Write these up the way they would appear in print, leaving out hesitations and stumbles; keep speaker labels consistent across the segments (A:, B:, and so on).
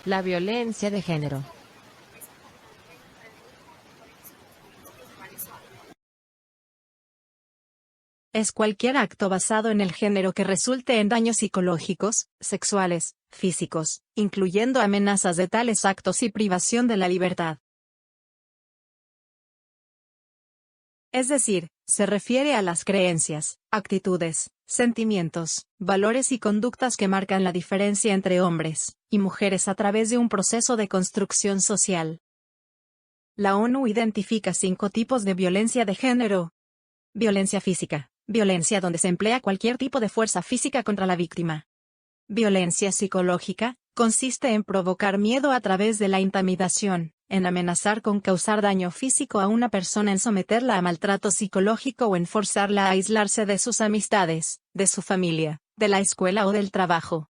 A: La violencia de género.
B: Es cualquier acto basado en el género que resulte en daños psicológicos, sexuales, físicos, incluyendo amenazas de tales actos y privación de la libertad. Es decir, se refiere a las creencias, actitudes, sentimientos, valores y conductas que marcan la diferencia entre hombres y mujeres a través de un proceso de construcción social. La ONU identifica 5 tipos de violencia de género. Violencia física. Violencia donde se emplea cualquier tipo de fuerza física contra la víctima. Violencia psicológica, consiste en provocar miedo a través de la intimidación, en amenazar con causar daño físico a una persona, en someterla a maltrato psicológico o en forzarla a aislarse de sus amistades, de su familia, de la escuela o del trabajo.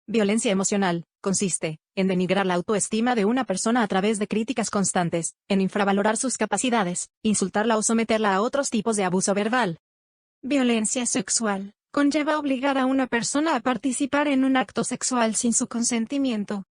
B: Violencia emocional, consiste en denigrar la autoestima de una persona a través de críticas constantes, en infravalorar sus capacidades, insultarla o someterla a otros tipos de abuso verbal. Violencia sexual, conlleva obligar a una persona a participar en un acto sexual sin su consentimiento.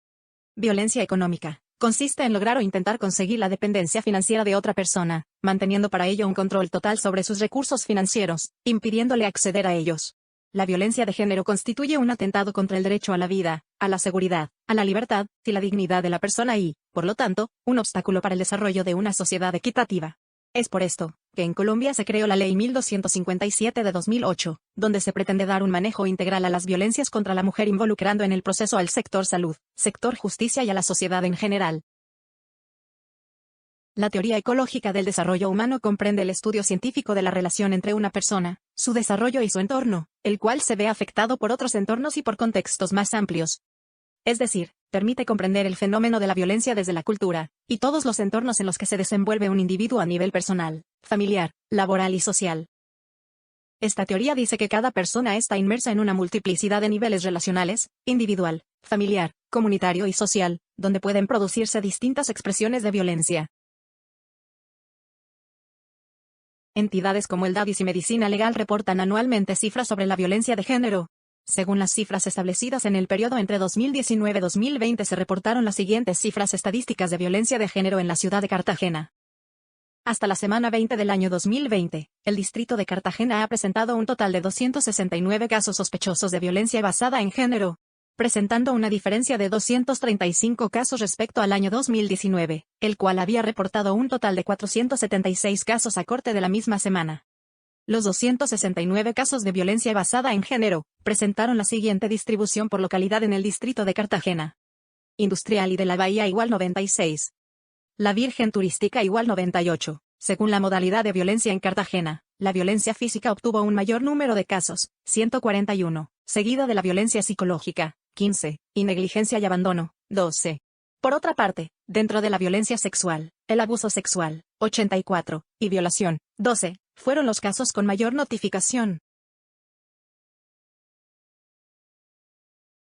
B: Violencia económica, consiste en lograr o intentar conseguir la dependencia financiera de otra persona, manteniendo para ello un control total sobre sus recursos financieros, impidiéndole acceder a ellos. La violencia de género constituye un atentado contra el derecho a la vida, a la seguridad, a la libertad y la dignidad de la persona y, por lo tanto, un obstáculo para el desarrollo de una sociedad equitativa. Es por esto que en Colombia se creó la Ley 1257 de 2008, donde se pretende dar un manejo integral a las violencias contra la mujer, involucrando en el proceso al sector salud, sector justicia y a la sociedad en general. La teoría ecológica del desarrollo humano comprende el estudio científico de la relación entre una persona, su desarrollo y su entorno, el cual se ve afectado por otros entornos y por contextos más amplios. Es decir, permite comprender el fenómeno de la violencia desde la cultura, y todos los entornos en los que se desenvuelve un individuo a nivel personal, familiar, laboral y social. Esta teoría dice que cada persona está inmersa en una multiplicidad de niveles relacionales, individual, familiar, comunitario y social, donde pueden producirse distintas expresiones de violencia. Entidades como el DADIS y Medicina Legal reportan anualmente cifras sobre la violencia de género. Según las cifras establecidas en el periodo entre 2019 y 2020, se reportaron las siguientes cifras estadísticas de violencia de género en la ciudad de Cartagena. Hasta la semana 20 del año 2020, el distrito de Cartagena ha presentado un total de 269 casos sospechosos de violencia basada en género, presentando una diferencia de 235 casos respecto al año 2019, el cual había reportado un total de 476 casos a corte de la misma semana. Los 269 casos de violencia basada en género presentaron la siguiente distribución por localidad en el distrito de Cartagena. Industrial y de la Bahía igual 96. La Virgen Turística igual 98. Según la modalidad de violencia en Cartagena, la violencia física obtuvo un mayor número de casos, 141, seguida de la violencia psicológica, 15, y negligencia y abandono, 12. Por otra parte, dentro de la violencia sexual, el abuso sexual, 84, y violación, 12, fueron los casos con mayor notificación.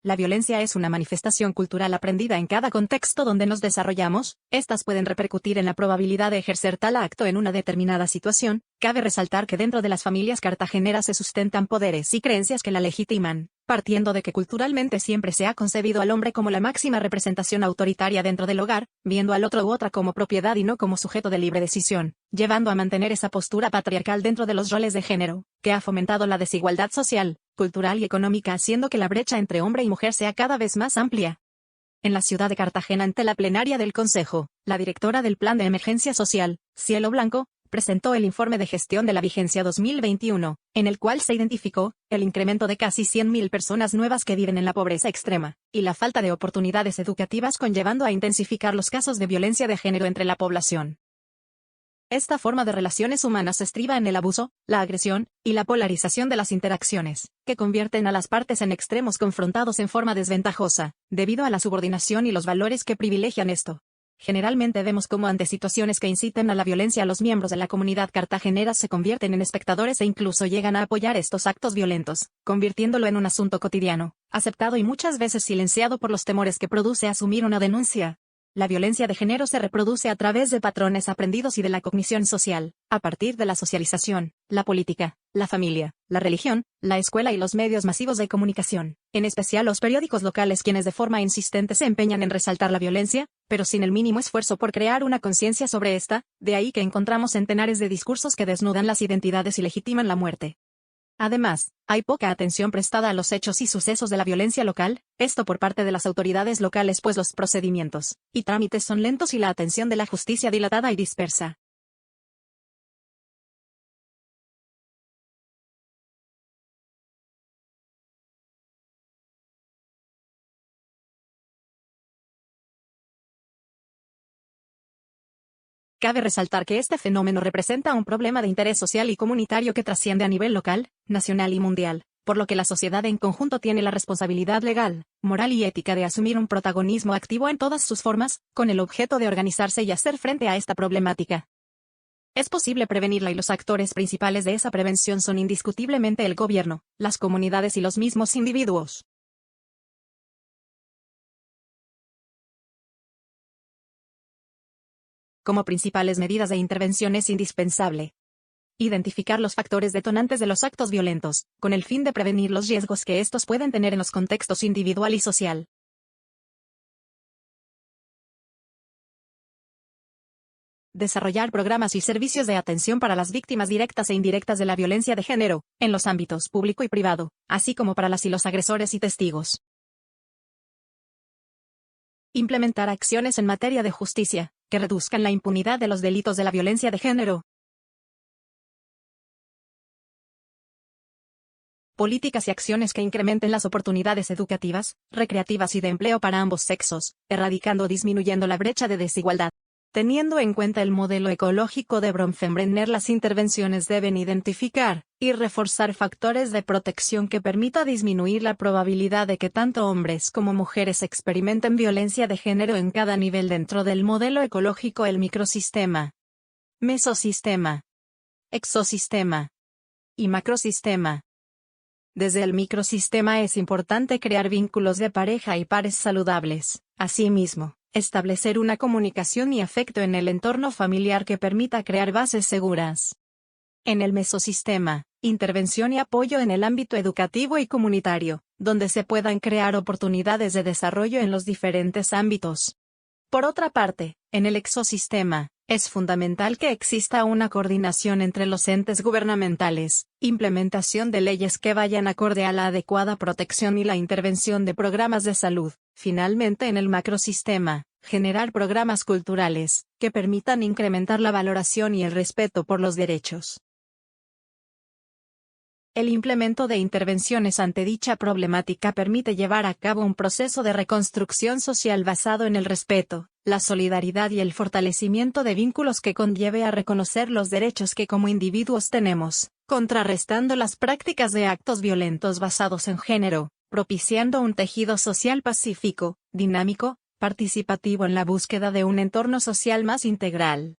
B: La violencia es una manifestación cultural aprendida en cada contexto donde nos desarrollamos. Estas pueden repercutir en la probabilidad de ejercer tal acto en una determinada situación. Cabe resaltar que dentro de las familias cartageneras se sustentan poderes y creencias que la legitiman, partiendo de que culturalmente siempre se ha concebido al hombre como la máxima representación autoritaria dentro del hogar, viendo al otro u otra como propiedad y no como sujeto de libre decisión, llevando a mantener esa postura patriarcal dentro de los roles de género, que ha fomentado la desigualdad social, cultural y económica, haciendo que la brecha entre hombre y mujer sea cada vez más amplia. En la ciudad de Cartagena, ante la plenaria del Consejo, la directora del Plan de Emergencia Social, Cielo Blanco, presentó el informe de gestión de la vigencia 2021, en el cual se identificó el incremento de casi 100.000 personas nuevas que viven en la pobreza extrema, y la falta de oportunidades educativas, conllevando a intensificar los casos de violencia de género entre la población. Esta forma de relaciones humanas se estriba en el abuso, la agresión, y la polarización de las interacciones, que convierten a las partes en extremos confrontados en forma desventajosa, debido a la subordinación y los valores que privilegian esto. Generalmente vemos cómo ante situaciones que inciten a la violencia, los miembros de la comunidad cartagenera se convierten en espectadores e incluso llegan a apoyar estos actos violentos, convirtiéndolo en un asunto cotidiano, aceptado y muchas veces silenciado por los temores que produce asumir una denuncia. La violencia de género se reproduce a través de patrones aprendidos y de la cognición social, a partir de la socialización, la política, la familia, la religión, la escuela y los medios masivos de comunicación, en especial los periódicos locales, quienes de forma insistente se empeñan en resaltar la violencia, pero sin el mínimo esfuerzo por crear una conciencia sobre esta. De ahí que encontramos centenares de discursos que desnudan las identidades y legitiman la muerte. Además, hay poca atención prestada a los hechos y sucesos de la violencia local, esto por parte de las autoridades locales, pues los procedimientos y trámites son lentos y la atención de la justicia dilatada y dispersa. Cabe resaltar que este fenómeno representa un problema de interés social y comunitario que trasciende a nivel local, nacional y mundial, por lo que la sociedad en conjunto tiene la responsabilidad legal, moral y ética de asumir un protagonismo activo en todas sus formas, con el objeto de organizarse y hacer frente a esta problemática. Es posible prevenirla y los actores principales de esa prevención son indiscutiblemente el gobierno, las comunidades y los mismos individuos. Como principales medidas de intervención es indispensable identificar los factores detonantes de los actos violentos, con el fin de prevenir los riesgos que estos pueden tener en los contextos individual y social. Desarrollar programas y servicios de atención para las víctimas directas e indirectas de la violencia de género, en los ámbitos público y privado, así como para las y los agresores y testigos. Implementar acciones en materia de justicia, que reduzcan la impunidad de los delitos de la violencia de género. Políticas y acciones que incrementen las oportunidades educativas, recreativas y de empleo para ambos sexos, erradicando o disminuyendo la brecha de desigualdad. Teniendo en cuenta el modelo ecológico de Bronfenbrenner, las intervenciones deben identificar y reforzar factores de protección que permita disminuir la probabilidad de que tanto hombres como mujeres experimenten violencia de género en cada nivel dentro del modelo ecológico: el microsistema, mesosistema, exosistema y macrosistema. Desde el microsistema es importante crear vínculos de pareja y pares saludables. Asimismo, establecer una comunicación y afecto en el entorno familiar que permita crear bases seguras. En el mesosistema, intervención y apoyo en el ámbito educativo y comunitario, donde se puedan crear oportunidades de desarrollo en los diferentes ámbitos. Por otra parte, en el exosistema, es fundamental que exista una coordinación entre los entes gubernamentales, implementación de leyes que vayan acorde a la adecuada protección y la intervención de programas de salud. Finalmente, en el macrosistema, generar programas culturales, que permitan incrementar la valoración y el respeto por los derechos. El implemento de intervenciones ante dicha problemática permite llevar a cabo un proceso de reconstrucción social basado en el respeto, la solidaridad y el fortalecimiento de vínculos que conlleve a reconocer los derechos que como individuos tenemos, contrarrestando las prácticas de actos violentos basados en género, propiciando un tejido social pacífico, dinámico, participativo en la búsqueda de un entorno social más integral.